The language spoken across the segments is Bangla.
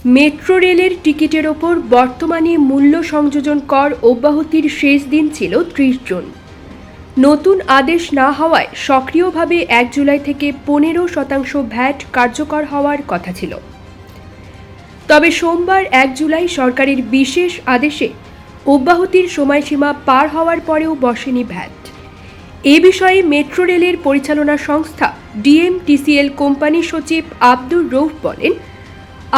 মেট্রো রেলের টিকিটের ওপর বর্তমানে মূল্য সংযোজন কর অব্যাহতির শেষ দিন ছিল ৩০ জুন। নতুন আদেশ না হওয়ায় সক্রিয়ভাবে ১ জুলাই থেকে ১৫% ভ্যাট কার্যকর হওয়ার কথা ছিল। তবে সোমবার ১ জুলাই সরকারের বিশেষ আদেশে অব্যাহতির সময়সীমা পার হওয়ার পরেও বসেনি ভ্যাট। এ বিষয়ে মেট্রো রেলের পরিচালনা সংস্থা ডিএমটিসিএল কোম্পানি সচিব আব্দুর রউফ বলেন,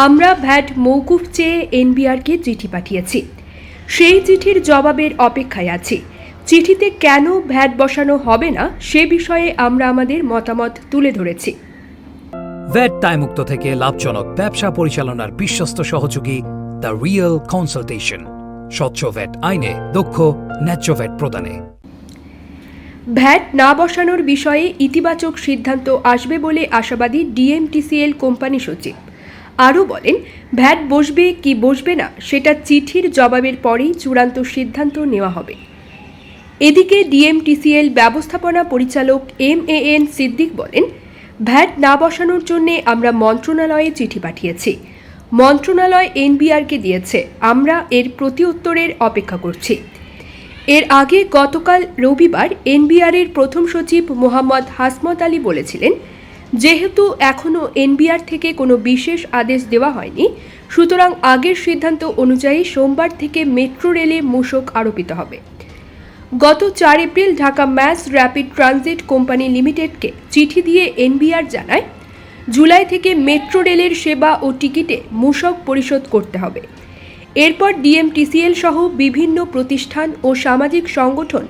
আমরা ভ্যাট মওকুফ চেয়ে এনবিআরকে চিঠি পাঠিয়েছি। সেই চিঠির জবাবের অপেক্ষায় আছি। চিঠিতে কেন ভ্যাট বসানো হবে না সে বিষয়ে আমরা আমাদের মতামত তুলে ধরেছি। ভ্যাট দায়মুক্ত থেকে লাভজনক ব্যবসা পরিচালনার বিশ্বস্ত সহযোগী দ্য রিয়েল কনসালটেশন, স্বচ্ছ ভ্যাট আইনে দক্ষ ন্যায্য ভ্যাট প্রদানে। ভ্যাট না বসানোর বিষয়ে ইতিবাচক সিদ্ধান্ত আসবে বলে আশাবাদী ডিএমটিসিএল কোম্পানি সচিব। আরও বলেন, ভ্যাট বসবে কি বসবে না সেটা চিঠির জবাবের পরেই চূড়ান্ত সিদ্ধান্ত নেওয়া হবে। এদিকে ডিএমটিসিএল ব্যবস্থাপনা পরিচালক MAN সিদ্দিক বলেন, ভ্যাট না বসানোর জন্য আমরা মন্ত্রণালয়ে চিঠি পাঠিয়েছি। মন্ত্রণালয় এনবিআরকে দিয়েছে, আমরা এর প্রতিউত্তরের অপেক্ষা করছি। এর আগে গতকাল রবিবার এনবিআরের প্রথম সচিব মোহাম্মদ হাসমত আলী বলেছিলেন, যেহেতু এখনও এনবিআর থেকে কোনো বিশেষ আদেশ দেওয়া হয়নি, সুতরাং আগের সিদ্ধান্ত অনুযায়ী সোমবার থেকে মেট্রো রেলে মূসক আরোপিত হবে। গত ৪ April Dhaka mass rapid transit company লিমিটেডকে চিঠি দিয়ে এনবিআর জানায়, জুলাই থেকে মেট্রো রেলের সেবা ও টিকিটে মূসক পরিশোধ করতে হবে। এরপর ডিএমটিসিএল সহ বিভিন্ন প্রতিষ্ঠান ও সামাজিক সংগঠন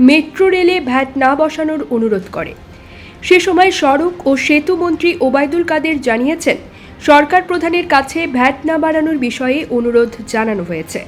মেট্রো রেলে ভ্যাট না বসানোর অনুরোধ করে। সে সময় সড়ক ও সেতু মন্ত্রী ওবায়দুল কাদের জানিয়েছেন, সরকার প্রধানের কাছে ভ্যাট না বাড়ানোর বিষয়ে অনুরোধ জানানো হয়েছে।